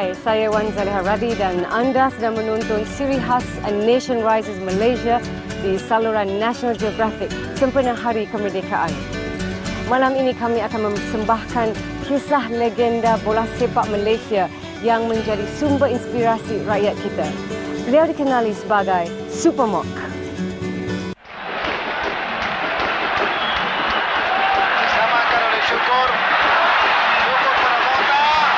Hai, saya Wan Zaliha Radi dan anda sedang menonton siri khas A Nation Rises Malaysia di saluran National Geographic sempena Hari Kemerdekaan. Malam ini kami akan mempersembahkan kisah legenda bola sepak Malaysia yang menjadi sumber inspirasi rakyat kita. Beliau dikenali sebagai Supermokh. Diselamatkan oleh Syukur. Syukur pada Mokhtar.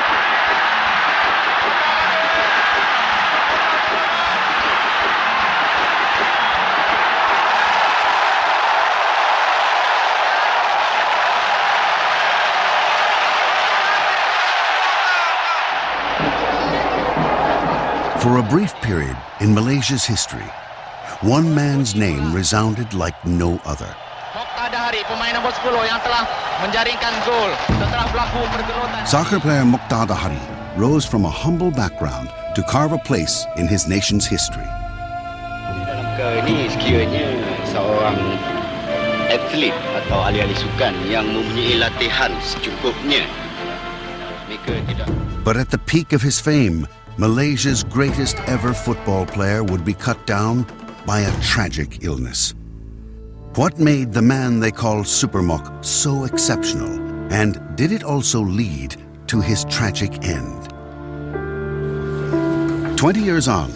For a brief period in Malaysia's history, one man's name resounded like no other. Mokhtar Dahari, pemain nombor 10 yang telah menjaringkan gol setelah berlaku pergelutan. Soccer player Mokhtar Dahari rose from a humble background to carve a place in his nation's history. Dalam ini sekiranya seorang atlet atau ahli-ahli sukan yang mempunyai latihan secukupnya, mereka tidak. But at the peak of his fame, Malaysia's greatest ever football player would be cut down by a tragic illness. What made the man they call Supermokh so exceptional, and did it also lead to his tragic end? 20 years on,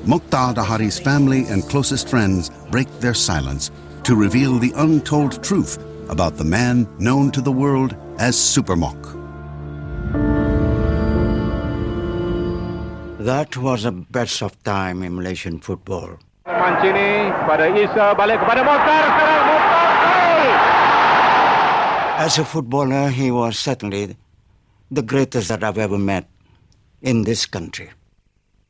Mokhtar Dahari's family and closest friends break their silence to reveal the untold truth about the man known to the world as Supermokh. That was the best of time in Malaysian football. Mancini pada Isa, balik kepada Mokhtar, sekarang Mokhtar gol! As a footballer, he was certainly the greatest that I've ever met in this country.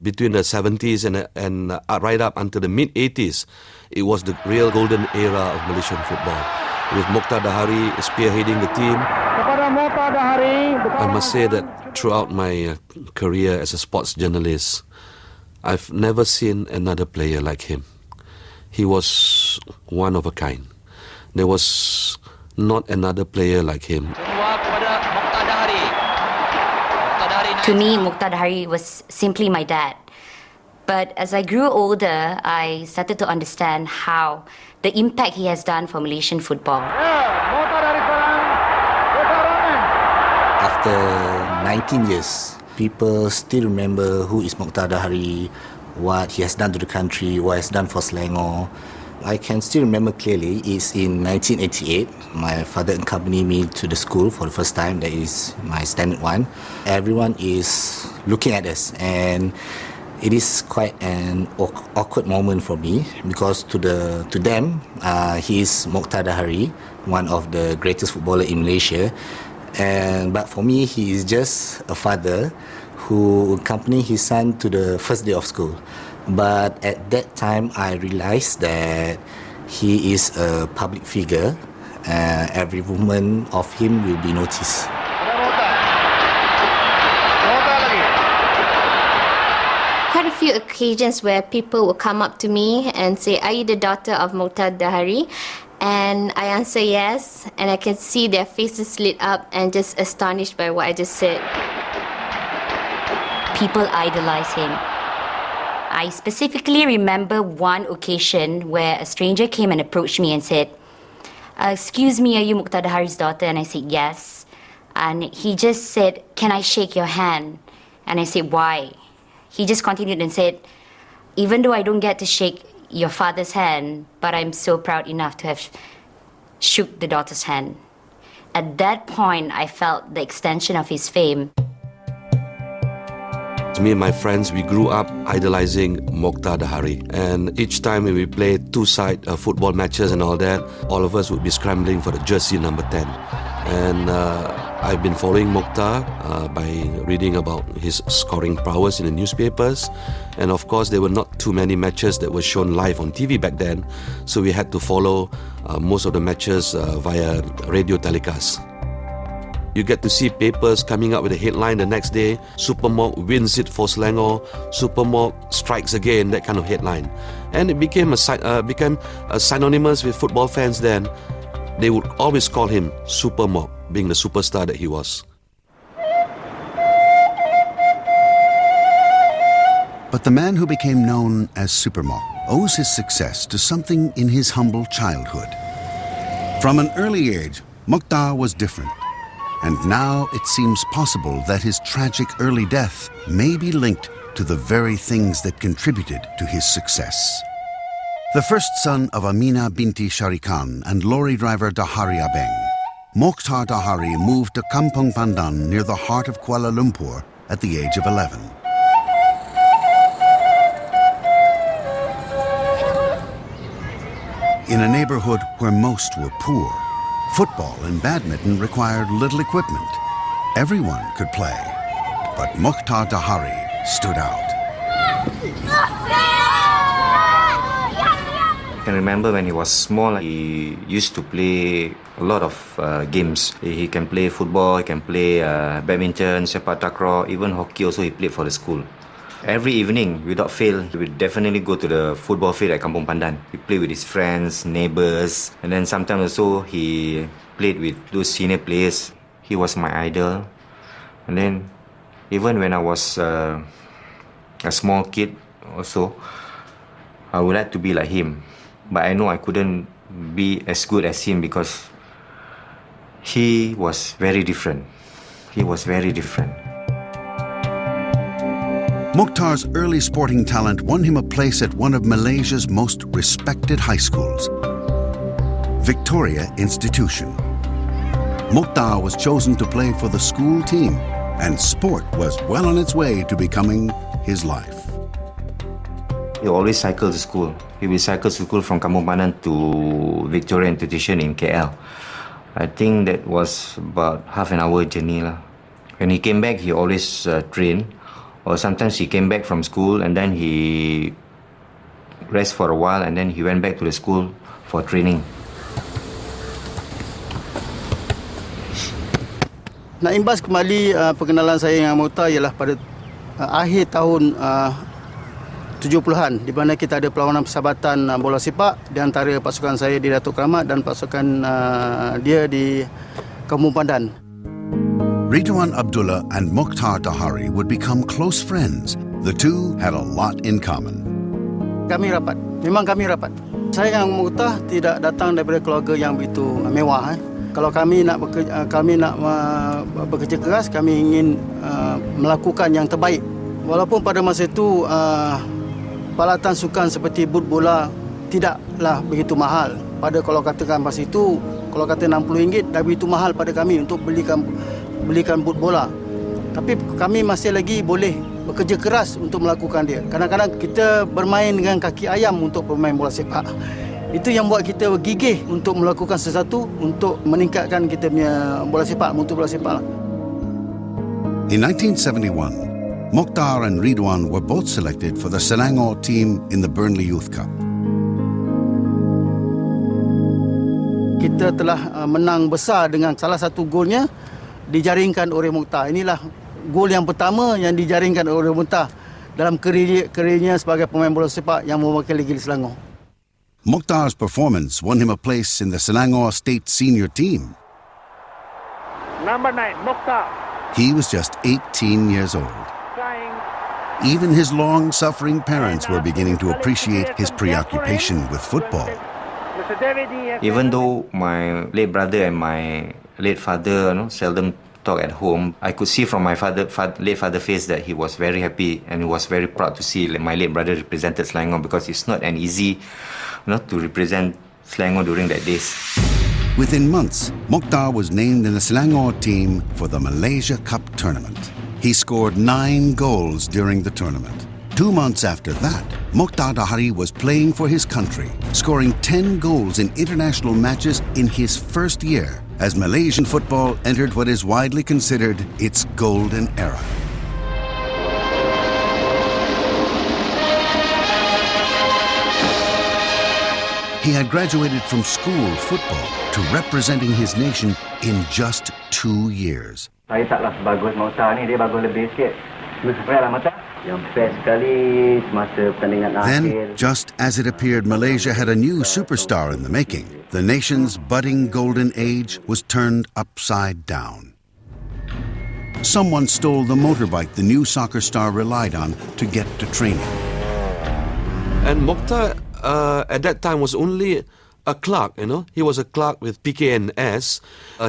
Between the 70s and right up until the mid-80s, it was the real golden era of Malaysian football. With Mokhtar Dahari spearheading the team, I must say that throughout my career as a sports journalist, I've never seen another player like him. He was one of a kind. There was not another player like him. To me, Mokhtar Dahari was simply my dad. But as I grew older, I started to understand how the impact he has done for Malaysian football. After 19 years, people still remember who is Mokhtar Dahari, what he has done to the country, what he has done for Selangor. I can still remember clearly, it's in 1988. My father accompanied me to the school for the first time, that is my standard one. Everyone is looking at us, and it is quite an awkward moment for me because to them, he is Mokhtar Dahari, one of the greatest footballer in Malaysia. But for me, he is just a father who accompanied his son to the first day of school. But at that time, I realized that he is a public figure. Every movement of him will be noticed. Quite a few occasions where people will come up to me and say, "Are you the daughter of Mokhtar Dahari?" And I answer yes, and I can see their faces lit up and just astonished by what I just said. People idolize him. I specifically remember one occasion where a stranger came and approached me and said, "Excuse me, are you Mokhtar Dahari's daughter?" And I said, "Yes." And he just said, "Can I shake your hand?" And I said, "Why?" He just continued and said, "Even though I don't get to shake your father's hand, but I'm so proud enough to have shook the daughter's hand." At that point, I felt the extension of his fame. Me and my friends, we grew up idolizing Mokhtar Dahari. And each time when we played two-side football matches and all that, all of us would be scrambling for the jersey number 10. And I've been following Mokhtar by reading about his scoring prowess in the newspapers. And of course, there were not too many matches that were shown live on TV back then. So we had to follow most of the matches via radio telecast. You get to see papers coming up with a headline the next day, Supermokh wins it for Selangor, Supermokh strikes again, that kind of headline. And it became synonymous with football fans then. They would always call him Supermokh, being the superstar that he was. But the man who became known as Supermokh owes his success to something in his humble childhood. From an early age, Mokhtar was different. And now it seems possible that his tragic early death may be linked to the very things that contributed to his success. The first son of Amina binti Syarikan and lorry driver Dahari Abeng, Mokhtar Dahari moved to Kampung Pandan near the heart of Kuala Lumpur at the age of 11. In a neighborhood where most were poor, football and badminton required little equipment. Everyone could play, but Mokhtar Dahari stood out. I can remember when he was small, he used to play a lot of games. He can play football, he can play badminton, sepak takraw, even hockey also he played for the school. Every evening, without fail, he would definitely go to the football field at Kampung Pandan. He played with his friends, neighbors, and then sometimes also he played with those senior players. He was my idol. And then, even when I was a small kid also, I would like to be like him. But I know I couldn't be as good as him because he was very different. He was very different. Mokhtar's early sporting talent won him a place at one of Malaysia's most respected high schools, Victoria Institution. Mokhtar was chosen to play for the school team, and sport was well on its way to becoming his life. He always cycled to school. He will cycle to school from Kampung Pandan to Victoria Institution in KL. I think that was about half an hour journey. When he came back, he always trained. Or sometimes he came back from school and then he rest for a while and then he went back to the school for training. Nak imbas kembali perkenalan saya dengan Mokhtar ialah pada akhir tahun 70-an di mana kita ada perlawanan persahabatan bola sepak di antara pasukan saya di Dato Keramat dan pasukan dia di Kampung Pandan. Ridwan Abdullah and Mokhtar Dahari would become close friends. The two had a lot in common. Kami rapat, memang kami rapat. Saya dengan Mokhtar tidak datang daripada keluarga yang begitu mewah. Kalau kami nak bekerja keras, kami ingin melakukan yang terbaik. Walaupun pada masa itu peralatan sukan seperti but bola tidaklah begitu mahal. Pada kalau katakan masa itu, kalau kata RM60 dah begitu mahal pada kami untuk belikan but bola. Tapi kami masih lagi boleh bekerja keras untuk melakukan dia. Kadang-kadang kita bermain dengan kaki ayam untuk bermain bola sepak. Itu yang buat kita gigih untuk melakukan sesuatu untuk meningkatkan kita punya bola sepak, mutu bola sepak. In 1971, Mokhtar and Ridwan were both selected for the Selangor team in the Burnley Youth Cup. Kita telah menang besar dengan salah satu golnya dijaringkan oleh Mokhtar. Inilah gol yang pertama yang dijaringkan oleh Mokhtar dalam kerjanya sebagai pemain bola sepak yang mewakili negeri Selangor. Mokhtar's performance won him a place in the Selangor State senior team. Number 9, Mokhtar. He was just 18 years old. Even his long-suffering parents were beginning to appreciate his preoccupation with football. Even though my late brother and my late father seldom talk at home, I could see from my late father's face that he was very happy and he was very proud to see my late brother represented Selangor because it's not an easy to represent Selangor during that days. Within months, Mokhtar was named in the Selangor team for the Malaysia Cup tournament. He scored 9 goals during the tournament. 2 months after that, Mokhtar Dahari was playing for his country, scoring 10 goals in international matches in his first year as Malaysian football entered what is widely considered its golden era. He had graduated from school football to representing his nation in just 2 years. Saya taklah sebagus Mokhtar ni, dia bagus lebih sikit. Lah Mokhtar. Yang best sekali semasa pertandingan akhir. Then, just as it appeared Malaysia had a new superstar in the making, the nation's budding golden age was turned upside down. someone stole the motorbike the new soccer star relied on to get to training. And Mokhtar at that time was only a clerk, you know. He was a clerk with PKNS.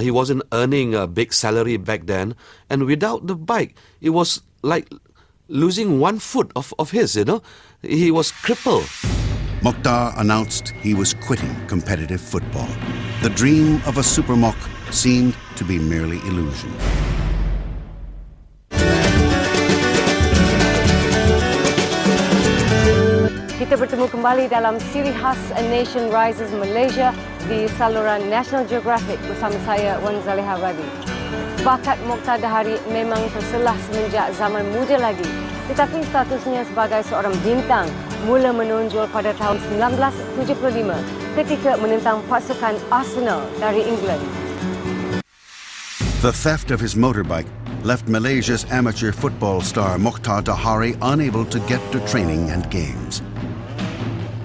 He wasn't earning a big salary back then. And without the bike, it was like losing one foot of his, you know. He was crippled. Mokhtar announced he was quitting competitive football. The dream of a Supermokh seemed to be merely illusion. Kita bertemu kembali dalam siri khas A Nation Rises Malaysia di saluran National Geographic bersama saya, Wan Zaleha Radi. Bakat Mokhtar Dahari memang terselah semenjak zaman muda lagi, tetapi statusnya sebagai seorang bintang mula menonjol pada tahun 1975 ketika menentang pasukan Arsenal dari England. The theft of his motorbike left Malaysia's amateur football star Mokhtar Dahari unable to get to training and games.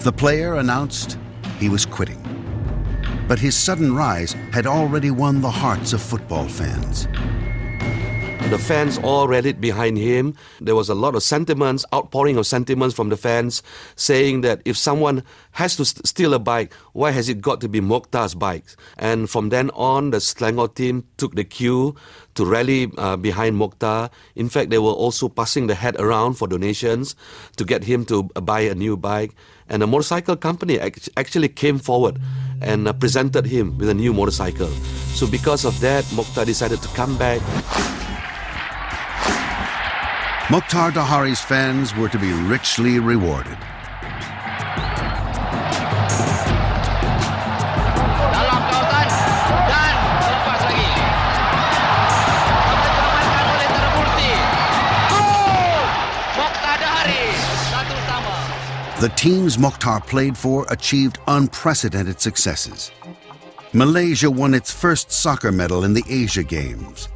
The player announced he was quitting. But his sudden rise had already won the hearts of football fans. The fans all rallied behind him. There was a lot of sentiments, outpouring of sentiments from the fans, saying that if someone has to steal a bike, why has it got to be Mokhtar's bike? And from then on, the Selangor team took the cue to rally behind Mokhtar. In fact, they were also passing the hat around for donations to get him to buy a new bike. And a motorcycle company actually came forward and presented him with a new motorcycle. So because of that, Mokhtar decided to come back. Mokhtar Dahari's fans were to be richly rewarded. Dalam kawasan dan lepas lagi. Diamankan oleh Terbukti. Mokhtar Dahari 1-sama. The teams Mokhtar played for achieved unprecedented successes. Malaysia won its first soccer medal in the Asia Games.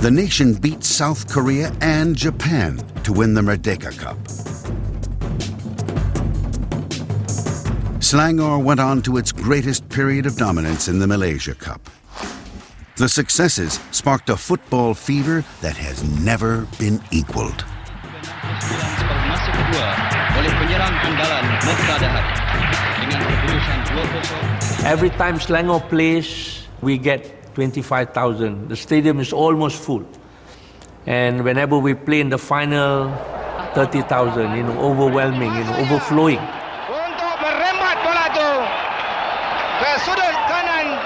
The nation beat South Korea and Japan to win the Merdeka Cup. Selangor went on to its greatest period of dominance in the Malaysia Cup. The successes sparked a football fever that has never been equaled. Masa kedua oleh penyerang andalan Mokhtar Dahari dengan keputusan 2-0. Every time Selangor plays, we get 25,000. The stadium is almost full. And whenever we play in the final, 30,000, overwhelming, overflowing. Untuk merembat bola itu ke sudut kanan.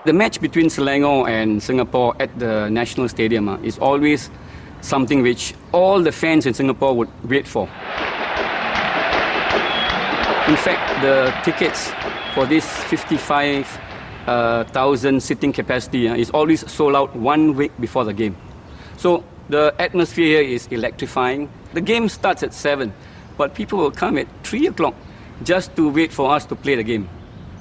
The match between Selangor and Singapore at the National Stadium is always something which all the fans in Singapore would wait for. In fact, the tickets for this 55,000 sitting capacity is always sold out 1 week before the game. So the atmosphere here is electrifying. The game starts at 7, but people will come at 3 o'clock just to wait for us to play the game.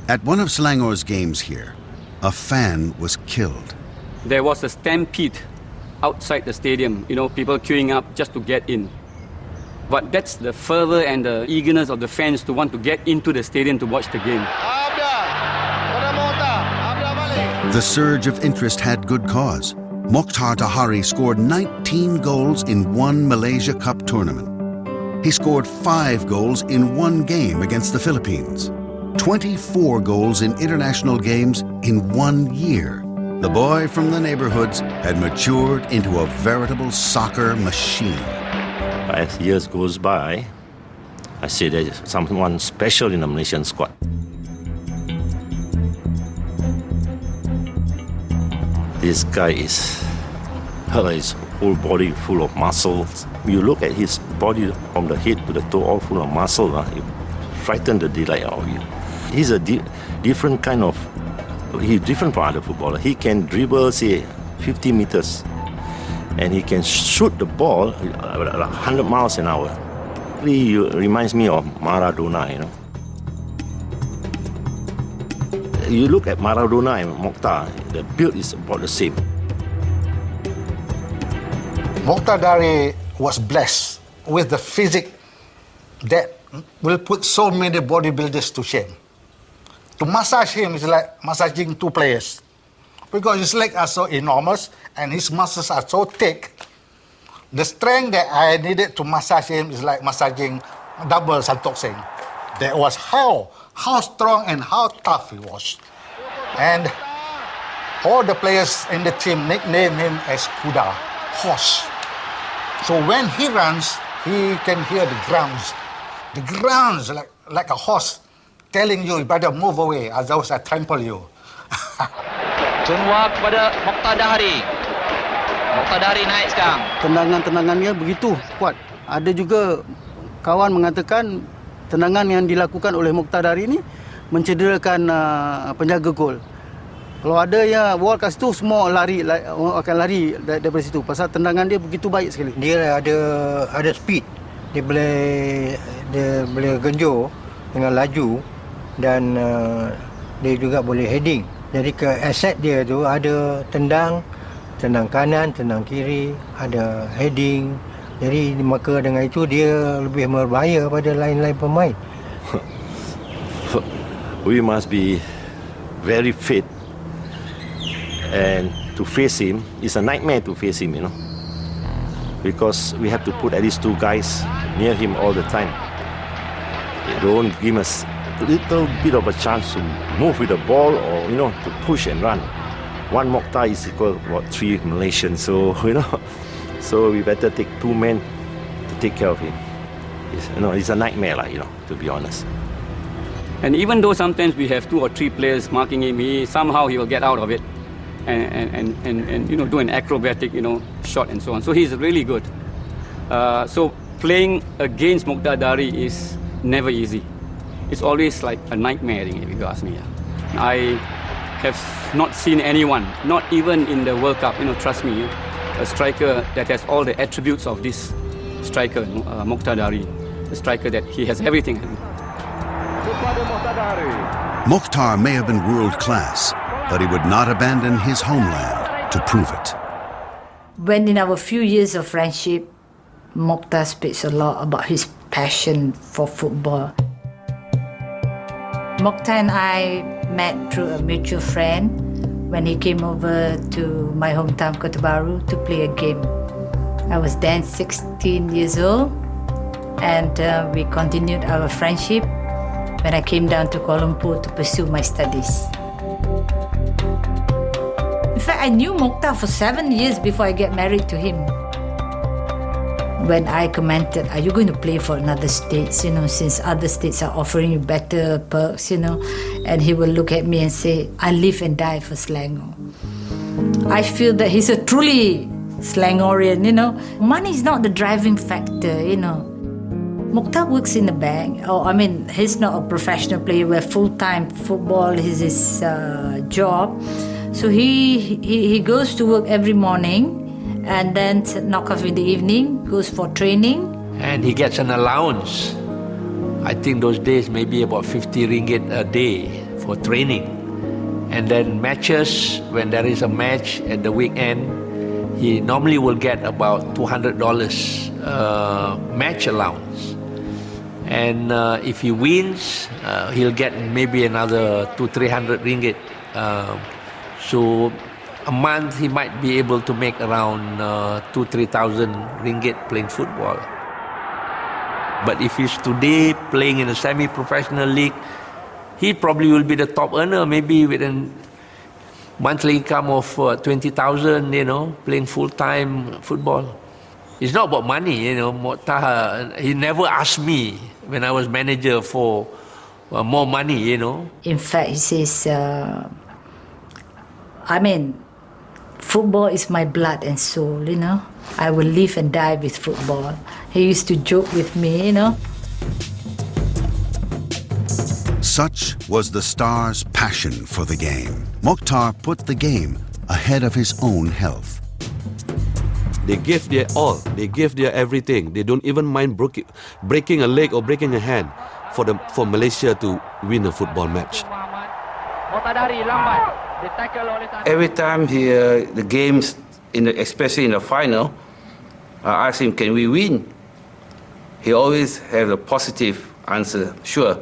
At one of Selangor's games here, a fan was killed. There was a stampede outside the stadium, people queuing up just to get in. But that's the fervor and the eagerness of the fans to want to get into the stadium to watch the game. The surge of interest had good cause. Mokhtar Dahari scored 19 goals in one Malaysia Cup tournament. He scored 5 goals in one game against the Philippines. 24 goals in international games in 1 year. The boy from the neighborhoods had matured into a veritable soccer machine. As years goes by, I see there's someone special in the Malaysian squad. This guy his whole body full of muscles. You look at his body from the head to the toe, all full of muscle. It frightened the delight out of you. He's a different kind of. He's different from other footballers. He can dribble, say, 50 meters. And he can shoot the ball 100 miles an hour. He reminds me of Maradona, You look at Maradona and Mokhtar, the build is about the same. Mokhtar Dahari was blessed with the physique that will put so many bodybuilders to shame. To massage him is like massaging two players. Because his legs are so enormous and his muscles are so thick. The strength that I needed to massage him is like massaging double Santok Singh. That was how strong and how tough he was. And all the players in the team nickname him as Kuda, horse. So when he runs, he can hear the grounds like a horse telling you better move away, otherwise I trample you. Tunwa kepada Mokhtar Dahari. Mokhtar Dahari naik sekarang. Tendangan-tendangannya begitu kuat. Ada juga kawan mengatakan tendangan yang dilakukan oleh Mokhtar Dahari ini mencederakan penjaga gol. Kalau ada yang bola kat situ, semua akan lari daripada situ. Pasal tendangan dia begitu baik sekali. Dia ada speed. Dia boleh genjor dengan laju dan dia juga boleh heading. Jadi ke aset dia tu ada tendang kanan, tendang kiri, ada heading. Jadi maka dengan itu dia lebih berbahaya pada lain-lain pemain. We must be very fit, and to face him is a nightmare to face him, because we have to put at least two guys near him all the time. They don't give us a little bit of a chance to move with the ball or to push and run. One Mokhtar is equal to about 3 Malaysians, so so we better take 2 men to take care of him. It's a nightmare, to be honest. And even though sometimes we have 2 or 3 players marking him, somehow he will get out of it and do an acrobatic shot and so on. So he's really good. So playing against Mokhtar Dahari is never easy. It's always like a nightmare, if you ask me. I have not seen anyone, not even in the World Cup, trust me, a striker that has all the attributes of this striker, Mokhtar Dahari, a striker that he has everything. Mokhtar may have been world class, but he would not abandon his homeland to prove it. When in our few years of friendship, Mokhtar speaks a lot about his passion for football. Mokhtar and I met through a mutual friend when he came over to my hometown, Kota Baru, to play a game. I was then 16 years old, and we continued our friendship when I came down to Kuala Lumpur to pursue my studies. In fact, I knew Mokhtar for 7 years before I get married to him. When I commented, are you going to play for another state, since other states are offering you better perks, and he will look at me and say, I live and die for Selangor. I feel that he's a truly Selangorian, Money is not the driving factor, Mokhtar works in the bank. He's not a professional player where full-time football is his job. So he goes to work every morning and then knock off in the evening, goes for training. And he gets an allowance. I think those days maybe about 50 ringgit a day for training. And then matches, when there is a match at the weekend, he normally will get about $200 match allowance. And if he wins, he'll get maybe another 200-300 ringgit. So a month he might be able to make around 2,000-3,000 ringgit playing football. But if he's today playing in a semi-professional league, he probably will be the top earner, maybe with a monthly income of 20,000, playing full-time football. It's not about money, Mokhtar, he never asked me when I was manager for more money, In fact, he says, football is my blood and soul, I will live and die with football. He used to joke with me, Such was the star's passion for the game. Mokhtar put the game ahead of his own health. They give their all. They give their everything. They don't even mind breaking a leg or breaking a hand for Malaysia to win a football match. Every time the games, especially in the final, I ask him, can we win? He always have a positive answer. Sure,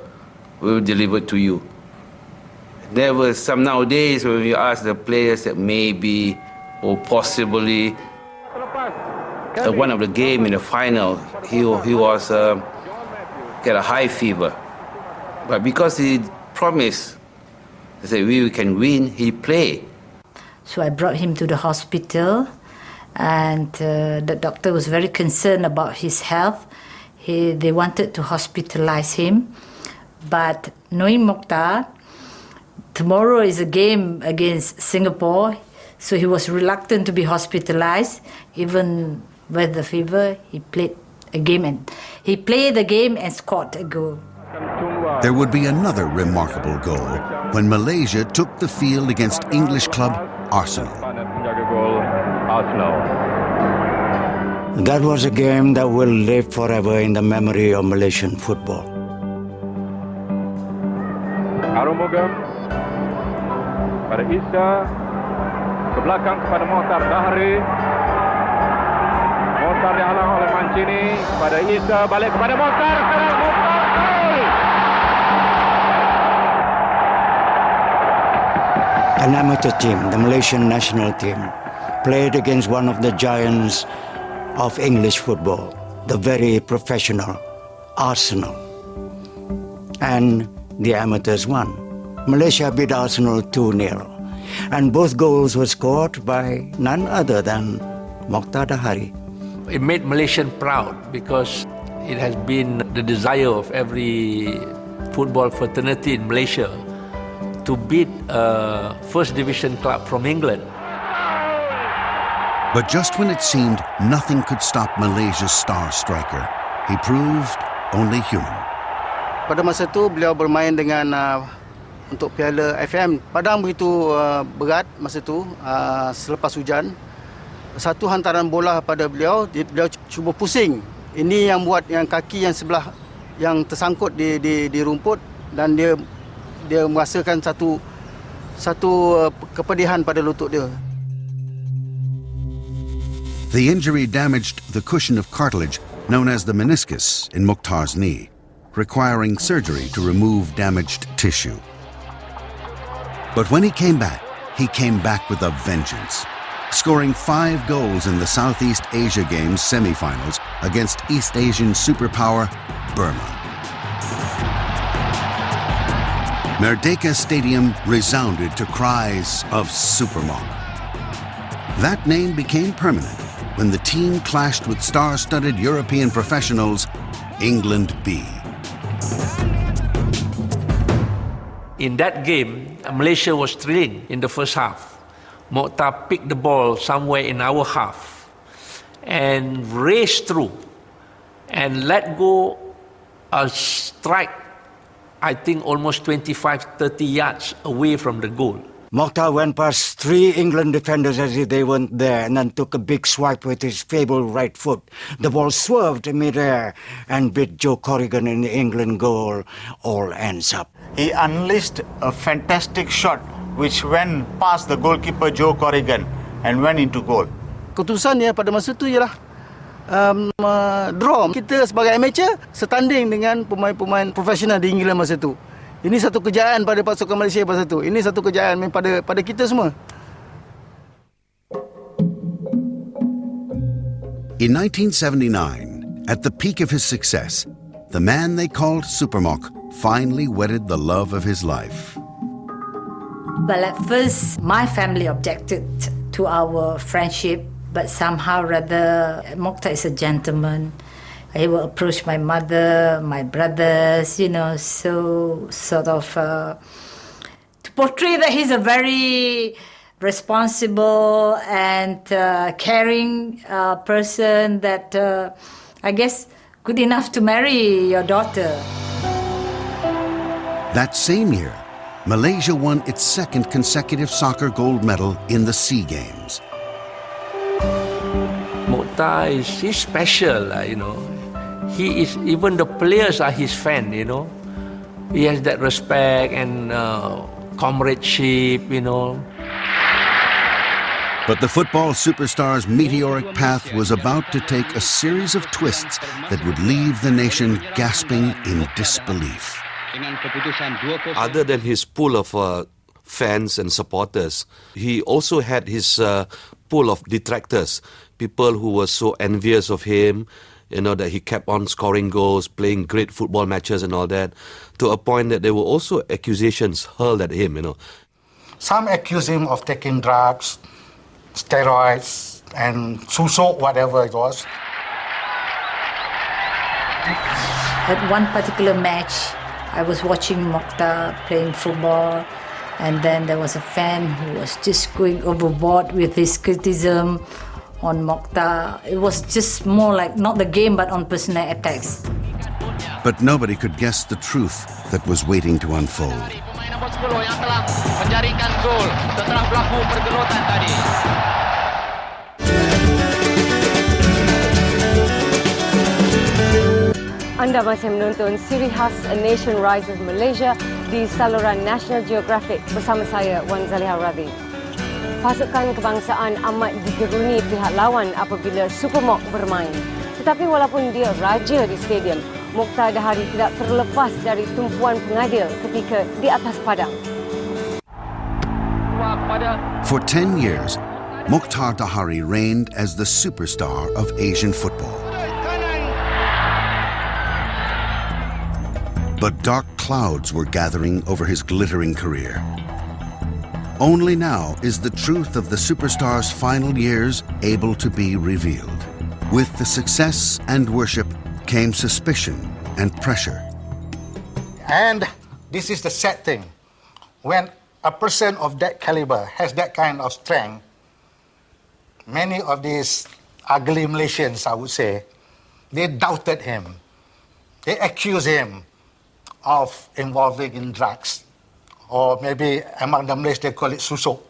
we will deliver it to you. There were some nowadays when we ask the players that maybe or possibly one of the game in the final, he was get a high fever. But because he promised, he said we can win, he played. So I brought him to the hospital, and the doctor was very concerned about his health. They wanted to hospitalize him, but knowing Mokhtar, tomorrow is a game against Singapore, so he was reluctant to be hospitalized. Even with the fever, he played a game and scored a goal. There would be another remarkable goal when Malaysia took the field against English club Arsenal. That was a game that will live forever in the memory of Malaysian football. Arumugam pada Isa, ke belakang kepada Mohd Dahari. Mokhtar dihalang oleh Mancini, pada Isa, balik kepada Mokhtar, sekarang Mokhtar gol! An amateur team, the Malaysian national team, played against one of the giants of English football, the very professional Arsenal. And the amateurs won. Malaysia beat Arsenal 2-0. And both goals were scored by none other than Mokhtar Dahari. It made Malaysian proud because it has been the desire of every football fraternity in Malaysia to beat a first division club from England. But just when it seemed nothing could stop Malaysia's star striker, he proved only human. Pada masa itu beliau bermain dengan untuk Piala FM. Padang begitu berat masa itu selepas hujan. Satu hantaran bola pada beliau cuba pusing. Ini yang buat yang kaki yang sebelah yang tersangkut di rumput, dan dia merasakan satu kepedihan pada lutut dia. The injury damaged the cushion of cartilage known as the meniscus in Mokhtar's knee, requiring surgery to remove damaged tissue. But when he came back with a vengeance, scoring 5 goals in the Southeast Asia Games semi-finals against East Asian superpower Burma. Merdeka Stadium resounded to cries of Supermokh. That name became permanent when the team clashed with star-studded European professionals, England B. In that game, Malaysia was trailing in the first half. Mokhtar picked the ball somewhere in our half and raced through and let go a strike, I think almost 25-30 yards away from the goal. Mokhtar went past 3 England defenders as if they weren't there, and then took a big swipe with his fabled right foot. The ball swerved mid-air and beat Joe Corrigan in the England goal. All ends up. He unleashed a fantastic shot which went past the goalkeeper Joe Corrigan and went into goal. Keputusannya pada masa itu ialah draw. Kita sebagai amateur setanding dengan pemain-pemain profesional di England masa itu. Ini satu kejayaan pada pasukan Malaysia masa itu. Ini satu kejayaan pada kita semua. In 1979, at the peak of his success, the man they called Supermokh finally wedded the love of his life. Well, at first, my family objected to our friendship, but somehow rather, Mokhtar is a gentleman. He will approach my mother, my brothers, so sort of to portray that he's a very responsible and caring person that I guess good enough to marry your daughter. That same year, Malaysia won its 2nd consecutive soccer gold medal in the SEA Games. Mokhtar he's special, He is, even the players are his fan, He has that respect and comradeship, But the football superstar's meteoric path was about to take a series of twists that would leave the nation gasping in disbelief. Other than his pull of fans and supporters. He also had his pool of detractors, people who were so envious of him, that he kept on scoring goals, playing great football matches and all that, to a point that there were also accusations hurled at him, Some accuse him of taking drugs, steroids, and suso, whatever it was. At one particular match, I was watching Mokhtar playing football, and then there was a fan who was just going overboard with his criticism on Mokhtar. It was just more like not the game but on personal attacks. But nobody could guess the truth that was waiting to unfold. Pemain nombor 10 yang telah menjaringkan gol setelah berlaku pergelutan tadi. Anda masih menonton siri khas A Nation Rises Malaysia di saluran National Geographic bersama saya, Wan Zaliha Radhi. Pasukan kebangsaan amat digeruni pihak lawan apabila Supermokh bermain. Tetapi walaupun dia raja di stadium, Mokhtar Dahari tidak terlepas dari tumpuan pengadil ketika di atas padang. For 10 years, Mokhtar Dahari reigned as the superstar of Asian football. But dark clouds were gathering over his glittering career. Only now is the truth of the superstar's final years able to be revealed. With the success and worship came suspicion and pressure. And this is the sad thing. When a person of that caliber has that kind of strength, many of these ugly Malaysians, I would say, they doubted him. They accused him of involving in drugs. Or maybe among the Malays they call it suso.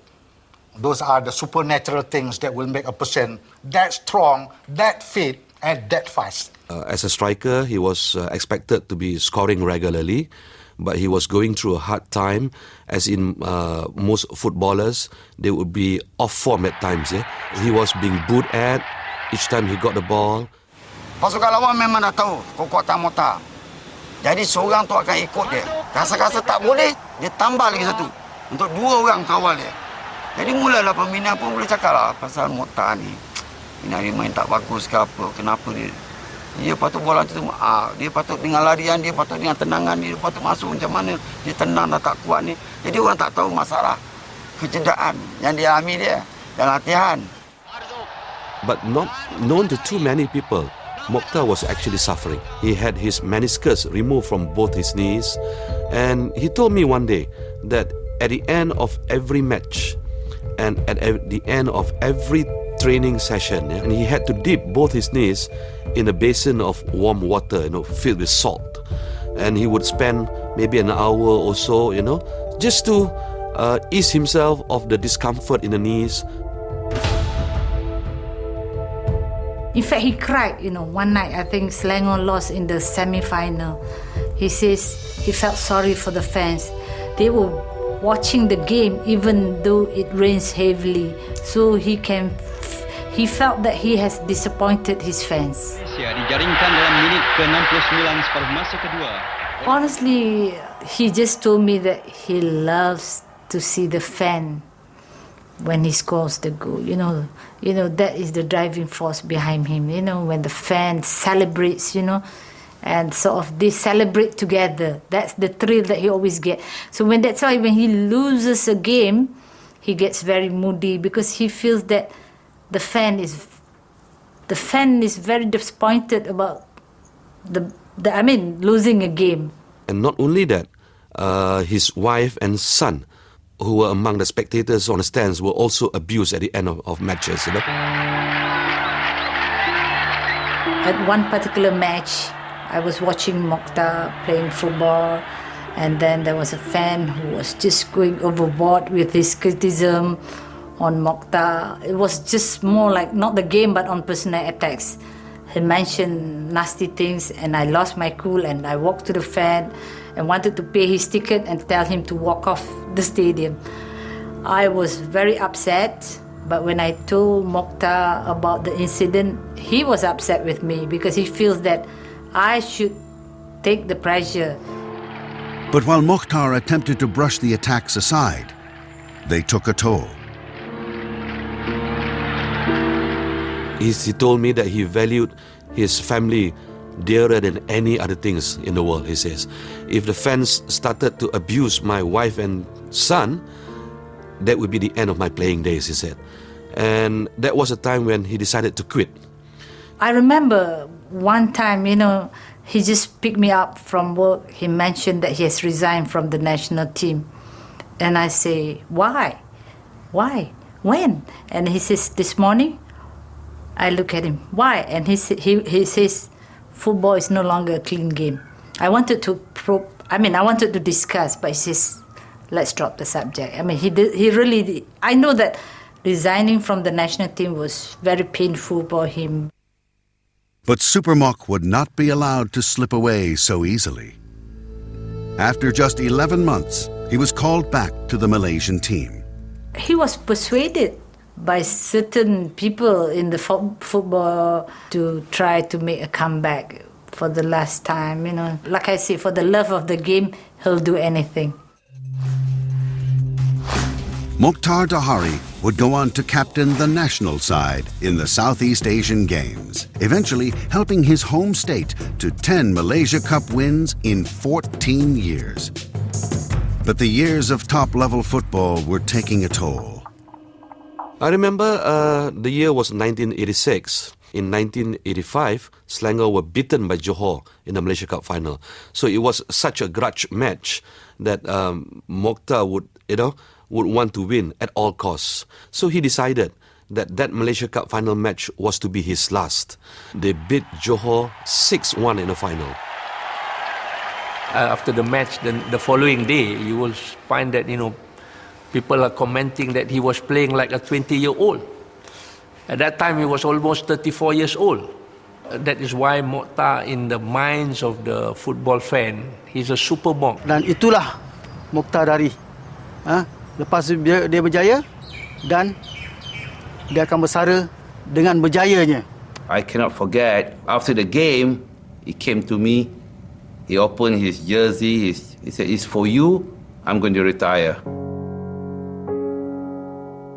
Those are the supernatural things that will make a person that strong, that fit, and that fast. As a striker, he was expected to be scoring regularly, but he was going through a hard time, as in most footballers, they would be off form at times. Yeah? He was being booed at each time he got the ball. Pasukan lawan memang dah tahu kekuatan Mokhtar. Jadi seorang tu akan ikut dia. Rasa-rasa tak boleh, dia tambah lagi satu. Untuk dua orang kawal dia. Jadi mulalah pembina pun boleh cakap lah pasal Mokhtar ni. Dia main tak bagus ke apa, kenapa dia. Dia patut bola tu, dia patut dengan larian, dia patut dengan tenangan, dia patut masuk macam mana. Dia tenang dah tak kuat ni. Jadi orang tak tahu masalah kecederaan yang dialami dia dalam latihan. But not known to too many people, Mokhtar was actually suffering. He had his meniscus removed from both his knees, and he told me one day that at the end of every match and at the end of every training session, and he had to dip both his knees in a basin of warm water, filled with salt, and he would spend maybe an hour or so, just to ease himself of the discomfort in the knees. In fact, he cried, one night, I think Selangor lost in the semi-final. He says he felt sorry for the fans. They were watching the game even though it rains heavily. So he felt that he has disappointed his fans. Dijaringkan dalam minit ke-69 separuh masa kedua. Honestly, he just told me that he loves to see the fan when he scores the goal. That is the driving force behind him. When the fan celebrates, and sort of they celebrate together. That's the thrill that he always gets. So that's why when he loses a game, he gets very moody because he feels that the fan is very disappointed about losing a game. And not only that, his wife and son, who were among the spectators on the stands, were also abused at the end of matches. At one particular match, I was watching Mokhtar playing football, and then there was a fan who was just going overboard with his criticism on Mokhtar. It was just more like not the game but on personal attacks. He mentioned nasty things, and I lost my cool, and I walked to the fan and wanted to pay his ticket and tell him to walk off the stadium. I was very upset, but when I told Mokhtar about the incident, he was upset with me because he feels that I should take the pressure. But while Mokhtar attempted to brush the attacks aside, they took a toll. He told me that he valued his family dearer than any other things in the world, he says. If the fans started to abuse my wife and son, that would be the end of my playing days, he said. And that was a time when he decided to quit. I remember one time, he just picked me up from work. He mentioned that he has resigned from the national team. And I say, why? Why? When? And he says, this morning. I look at him, why? And he says, football is no longer a clean game. I wanted to discuss, but he says, let's drop the subject. I mean, I know that resigning from the national team was very painful for him. But Supermokh would not be allowed to slip away so easily. After just 11 months, he was called back to the Malaysian team. He was persuaded by certain people in the football to try to make a comeback for the last time. Like I say, for the love of the game, he'll do anything. Mokhtar Dahari would go on to captain the national side in the Southeast Asian Games, eventually helping his home state to 10 Malaysia Cup wins in 14 years. But the years of top-level football were taking a toll. I remember the year was 1986. In 1985, Selangor were beaten by Johor in the Malaysia Cup final. So it was such a grudge match that Mokhtar would want to win at all costs. So he decided that Malaysia Cup final match was to be his last. They beat Johor 6-1 in the final. After the match, the following day, you will find that, people are commenting that he was playing like a 20-year-old. At that time, he was almost 34 years old. That is why Mokhtar, in the minds of the football fan, he's a Supermokh. Dan itulah Mokhtar Dahari. Lepas dia berjaya, dan dia akan bersara dengan berjayanya. I cannot forget, after the game, he came to me, he opened his jersey, he said, it's for you, I'm going to retire.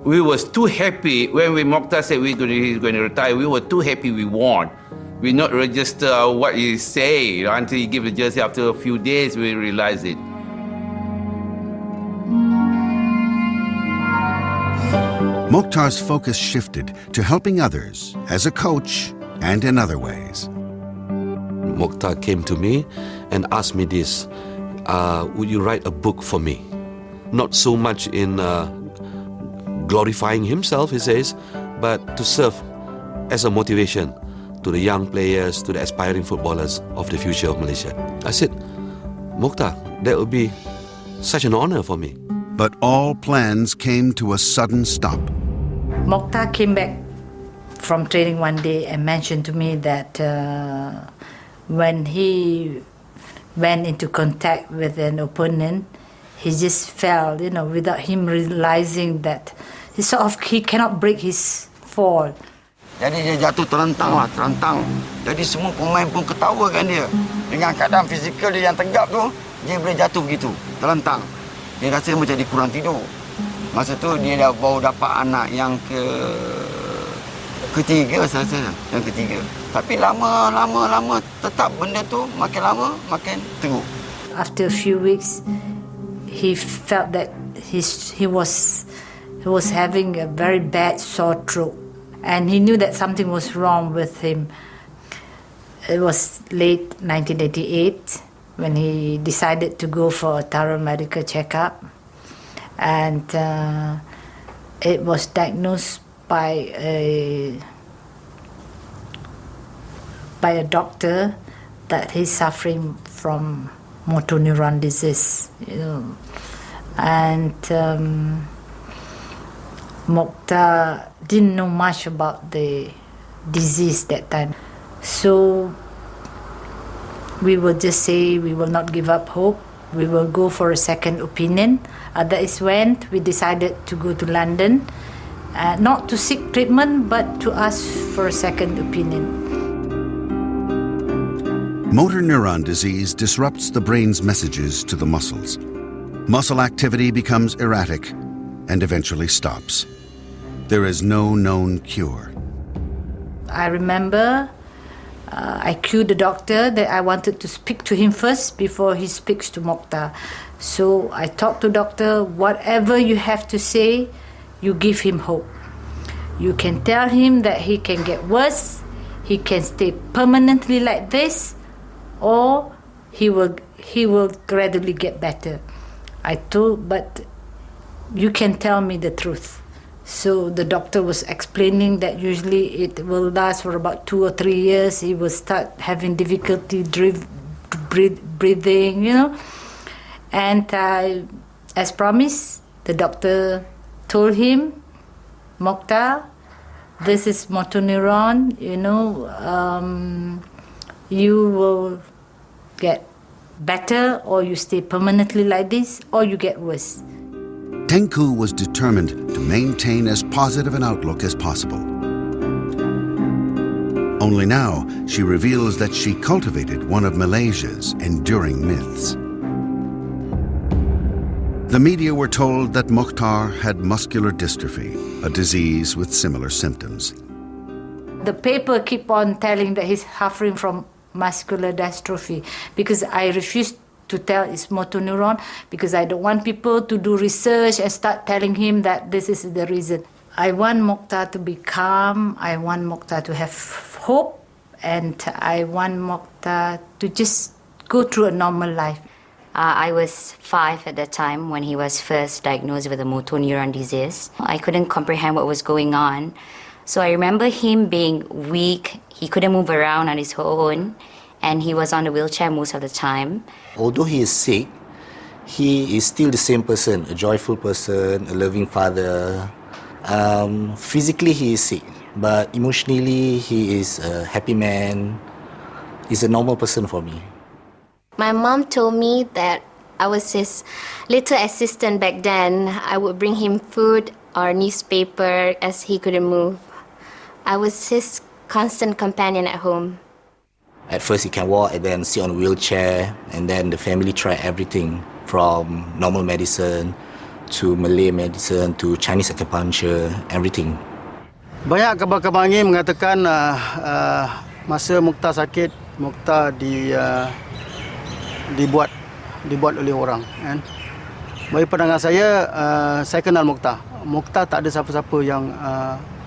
We were too happy when Mokhtar said he's going to retire. We were too happy we won. We not register what he say until he gave the jersey. After a few days, we realized it. Mokhtar's focus shifted to helping others as a coach and in other ways. Mokhtar came to me and asked me this, would you write a book for me? Not so much in glorifying himself, he says, but to serve as a motivation to the young players, to the aspiring footballers of the future of Malaysia. I said, Mokhtar, that would be such an honor for me. But all plans came to a sudden stop. Mokhtar came back from training one day and mentioned to me that when he went into contact with an opponent, he just fell, without him realizing that he cannot break his fall. Jadi dia jatuh terlentang. Jadi semua pemain pun ketawakan dia. Dengan keadaan fizikal dia yang tegap tu, dia boleh jatuh begitu, terlentang. Dia rasa macam dia kurang tidur. Masa tu dia dah baru dapat anak yang ketiga saja, yang ketiga. Tapi lama tetap benda tu makin lama makin teruk. After a few weeks, he felt that he was having a very bad sore throat, and he knew that something was wrong with him. It was late 1988 when he decided to go for a thorough medical checkup, and it was diagnosed by a doctor that he's suffering from motor neuron disease, and Mokhtar didn't know much about the disease that time. So we will just say we will not give up hope. We will go for a second opinion. That is when we decided to go to London, not to seek treatment, but to ask for a second opinion. Motor neuron disease disrupts the brain's messages to the muscles. Muscle activity becomes erratic, and eventually stops. There is no known cure. I remember I cued the doctor that I wanted to speak to him first before he speaks to Mokhtar. So I talked to doctor, whatever you have to say, you give him hope. You can tell him that he can get worse, he can stay permanently like this, or he will gradually get better. I told, but you can tell me the truth. So the doctor was explaining that usually it will last for about 2 or 3 years. He will start having difficulty breathing, And as promised, the doctor told him, Mokhtar, this is motor neuron, you will get better, or you stay permanently like this, or you get worse. Tengku was determined to maintain as positive an outlook as possible. Only now, she reveals that she cultivated one of Malaysia's enduring myths. The media were told that Mokhtar had muscular dystrophy, a disease with similar symptoms. The paper keep on telling that he's suffering from muscular dystrophy because I refused to tell it's motor neuron because I don't want people to do research and start telling him that this is the reason. I want Mokhtar to be calm, I want Mokhtar to have hope, and I want Mokhtar to just go through a normal life. I was 5 at that time when he was first diagnosed with a motor neuron disease. I couldn't comprehend what was going on. So I remember him being weak, he couldn't move around on his own, and he was on a wheelchair most of the time. Although he is sick, he is still the same person, a joyful person, a loving father. Physically he is sick, but emotionally he is a happy man. He's a normal person for me. My mom told me that I was his little assistant back then. I would bring him food or newspaper as he couldn't move. I was his constant companion at home. At first he can walk and then sit on a wheelchair, and then the family tried everything from normal medicine to Malay medicine to Chinese acupuncture, everything. Banyak kabar-kabar angin mengatakan masa Mokhtar sakit, Mokhtar dibuat oleh orang, kan. Bagi pandangan saya kenal Mokhtar. Mokhtar tak ada siapa-siapa yang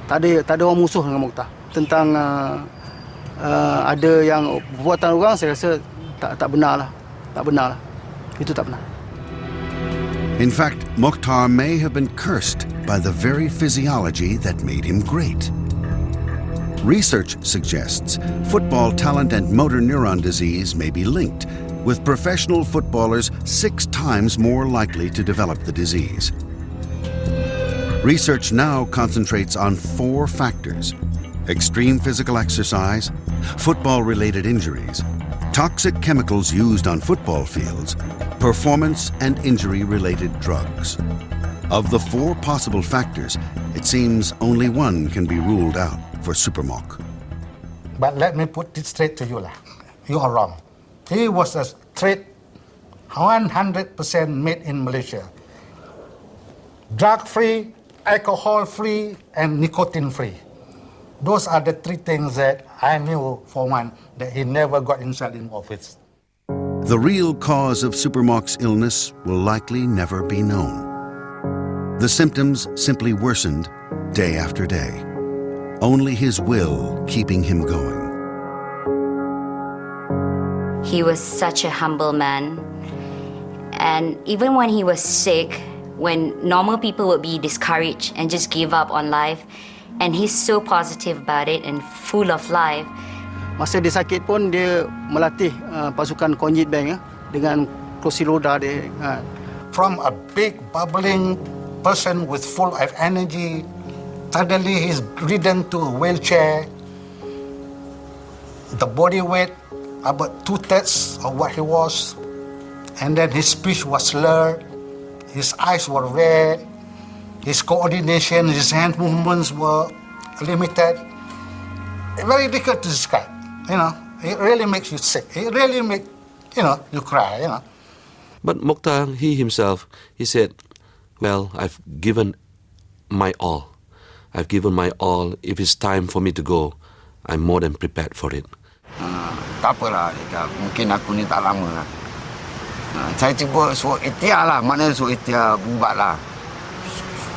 tak ada orang musuh dengan Mokhtar. Tentang ada yang perbuatan orang, saya rasa tak benar lah. Itu tak benar. In fact, Mokhtar may have been cursed by the very physiology that made him great. Research suggests football talent and motor neuron disease may be linked, with professional footballers 6 times more likely to develop the disease. Research now concentrates on 4 factors: extreme physical exercise, football-related injuries, toxic chemicals used on football fields, performance and injury-related drugs. Of the 4 possible factors, it seems only one can be ruled out for Supermokh. But let me put it straight to you. You are wrong. He was a straight 100% made in Malaysia. Drug-free, alcohol-free, and nicotine-free. Those are the 3 things that I knew, for one, that he never got himself involved with. The real cause of Supermokh's illness will likely never be known. The symptoms simply worsened day after day, only his will keeping him going. He was such a humble man. And even when he was sick, when normal people would be discouraged and just give up on life, and he's so positive about it and full of life. Masa dia sakit pun, dia melatih pasukan Konjit Bank dengan kursi roda dia. From a big, bubbling person with full of energy, suddenly he's ridden to a wheelchair. The body weight about 2/3 of what he was, and then his speech was slurred, his eyes were red, his coordination, his hand movements were limited. Very difficult to describe. It really makes you sick. It really makes you cry. But Mokhtar, he himself, he said, Well, I've given my all. I've given my all. If it's time for me to go, I'm more than prepared for it. Tak apalah, mungkin aku ni tak lama lah. Saya cuba suruh ikhtiar lah, maknanya suruh ikhtiar bubat lah.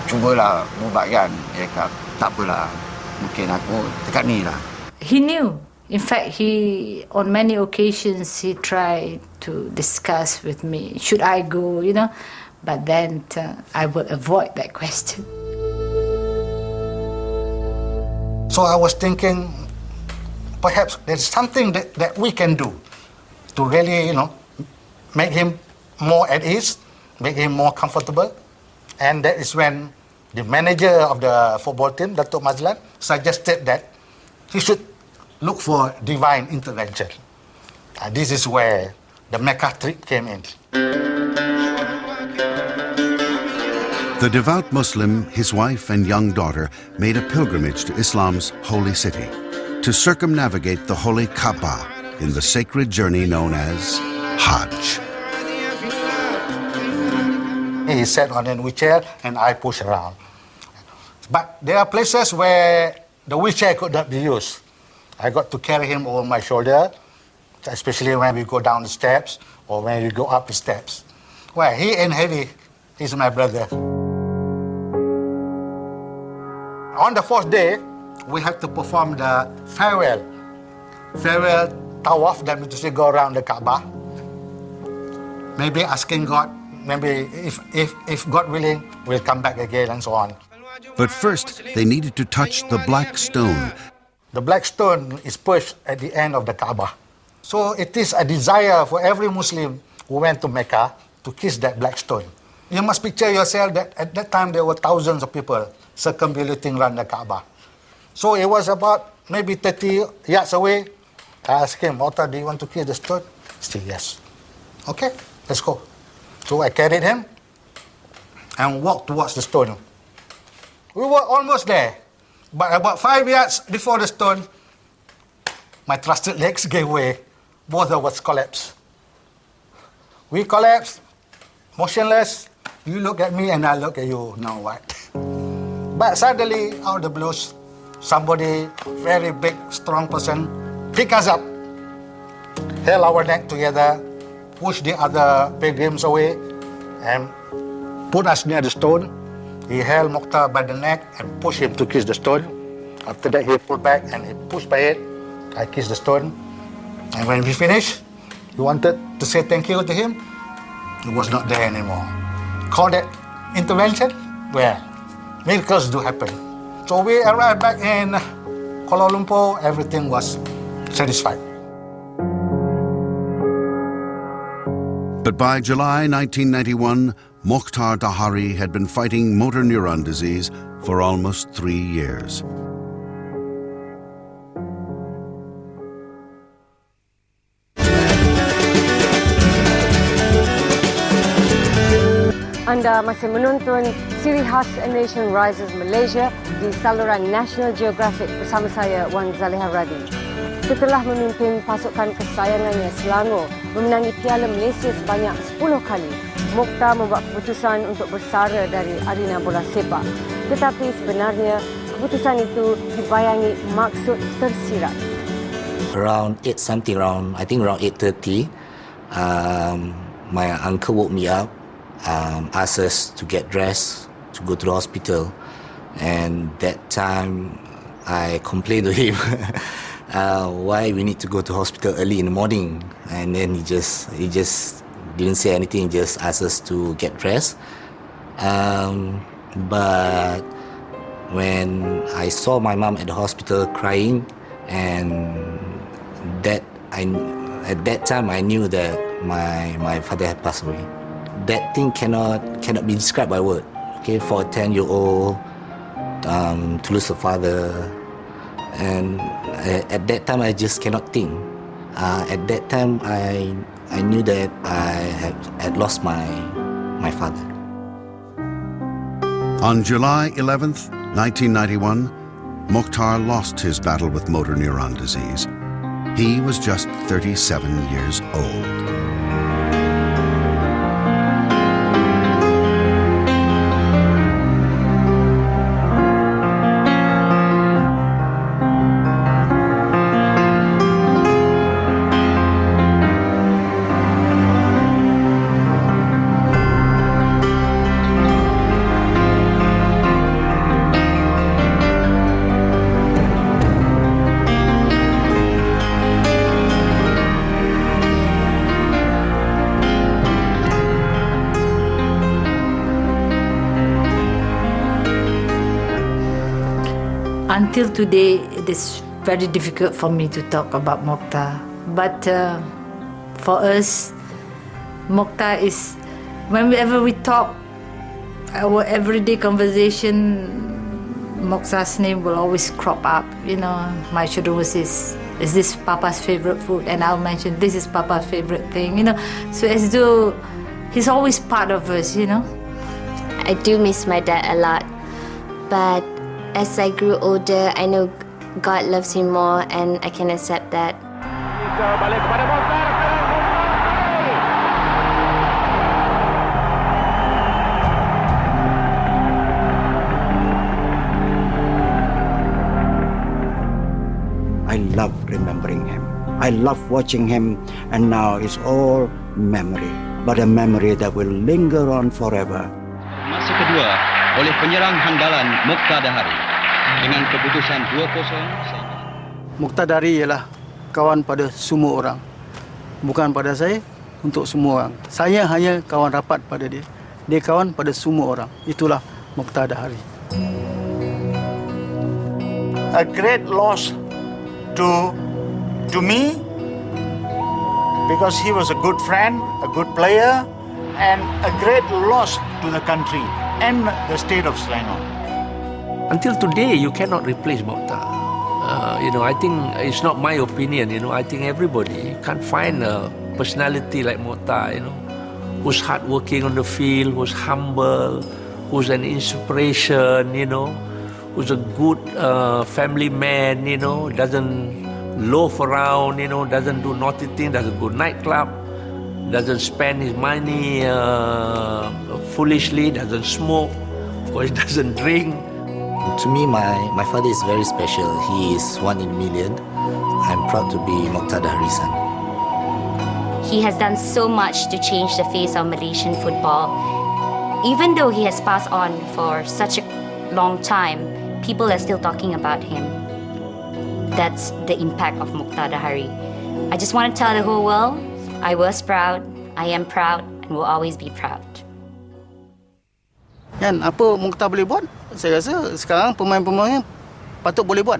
Cubalah bubat kan. Dia kata, tak apalah, mungkin aku dekat ni lah. He knew. In fact, on many occasions, he tried to discuss with me, should I go, but then I would avoid that question. So I was thinking, perhaps there's something that we can do to really, make him more at ease, make him more comfortable. And that is when the manager of the football team, Dato Mazlan, suggested that he should look for divine intervention. This is where the Mecca trip came in. The devout Muslim, his wife and young daughter made a pilgrimage to Islam's holy city to circumnavigate the holy Kaaba in the sacred journey known as Hajj. He sat on a wheelchair and I push around. But there are places where the wheelchair could not be used. I got to carry him over my shoulder, especially when we go down the steps or when we go up the steps. Well, he ain't heavy. He's my brother. On the fourth day, we have to perform the farewell tawaf, that means to go around the Kaaba. Maybe asking God, maybe if God willing, we'll come back again and so on. But first, they needed to touch the black stone. The black stone is perched at the end of the Kaaba. So it is a desire for every Muslim who went to Mecca to kiss that black stone. You must picture yourself that at that time there were thousands of people circumambulating around the Kaaba. So it was about maybe 30 yards away. I asked him, Mokhtar, do you want to kiss the stone? He said, yes. Okay, let's go. So I carried him and walked towards the stone. We were almost there. But about 5 yards before the stone, my trusted legs gave way. Both of us collapsed. We collapsed, motionless. You look at me and I look at you. Now what? But suddenly, out of the blues, somebody, very big, strong person, pick us up, held our neck together, pushed the other pilgrims away, and put us near the stone. He held Mokhtar by the neck and pushed him to kiss the stone. After that, he pulled back and he pushed by it. I kissed the stone. And when we finished, he wanted to say thank you to him. He was not there anymore. Call that intervention? Well, miracles do happen. So we arrived back in Kuala Lumpur. Everything was satisfied. But by July 1991, Mokhtar Dahari had been fighting motor neuron disease for almost 3 years. Anda masih menonton siri khas A Nation Rises Malaysia di saluran National Geographic bersama saya, Wan Zaliha Radi. Setelah memimpin pasukan kesayangannya Selangor memenangi Piala Malaysia sebanyak 10 kali, Mokhtar membuat keputusan untuk bersara dari arena bola sepak. Tetapi sebenarnya keputusan itu dibayangi maksud tersirat. Around 8:30, my uncle woke me up, asked us to get dressed, to go to the hospital. And that time, I complained to him why we need to go to hospital early in the morning. And then he just didn't say anything, just asked us to get dressed. But when I saw my mom at the hospital crying, and at that time I knew that my father had passed away. That thing cannot be described by word. Okay, for a 10-year-old to lose a father, and at that time I just cannot think. At that time I knew that I had lost my father. On July 11th, 1991, Mokhtar lost his battle with motor neuron disease. He was just 37 years old. Until today, it is very difficult for me to talk about Mokhtar. But for us, Mokhtar is, whenever we talk, our everyday conversation, Mokhtar's name will always crop up. You know, my children will say, is this Papa's favorite food? And I'll mention, this is Papa's favorite thing, you know. So as though he's always part of us, you know. I do miss my dad a lot. But as I grew older, I know God loves him more and I can accept that. Balik kepada Mokhtar. I love remembering him. I love watching him, and now it's all memory, but a memory that will linger on forever. Masa kedua oleh penyerang handalan Mokhtar Dahari dengan keputusan 2-0. Mokhtar Dahari ialah kawan pada semua orang. Bukan pada saya, untuk semua orang. Saya hanya kawan rapat pada dia. Dia kawan pada semua orang. Itulah Mokhtar Dahari. A great loss to me, because he was a good friend, a good player, and a great loss to the country and the state of Selangor. Until today, you cannot replace Mokhtar. You know, I think it's not my opinion. You know, I think everybody can't find a personality like Mokhtar. You know, who's hardworking on the field, who's humble, who's an inspiration. You know, who's a good family man. You know, doesn't loaf around. You know, doesn't do naughty things. Doesn't go nightclub. Doesn't spend his money foolishly. Doesn't smoke. Of course, doesn't drink. To me, my father is very special. He is one in a million. I'm proud to be Mokhtar Dahari's son. He has done so much to change the face of Malaysian football. Even though he has passed on for such a long time, people are still talking about him. That's the impact of Mokhtar Dahari. I just want to tell the whole world, I was proud, I am proud, and will always be proud. Kan, apa Mokhtar boleh buat? Saya rasa sekarang pemain-pemain patut boleh buat.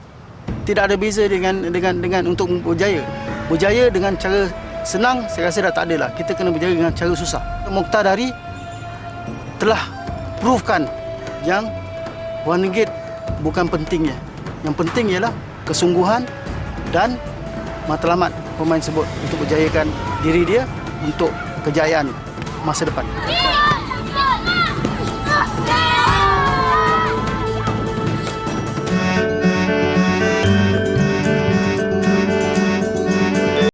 Tidak ada beza dengan untuk berjaya. Berjaya dengan cara senang, saya rasa dah tak ada lah. Kita kena berjaya dengan cara susah. Mokhtar Dahari telah provekan yang wang ringgit bukan pentingnya. Yang penting ialah kesungguhan dan matlamat pemain tersebut untuk berjayakan diri dia untuk kejayaan masa depan.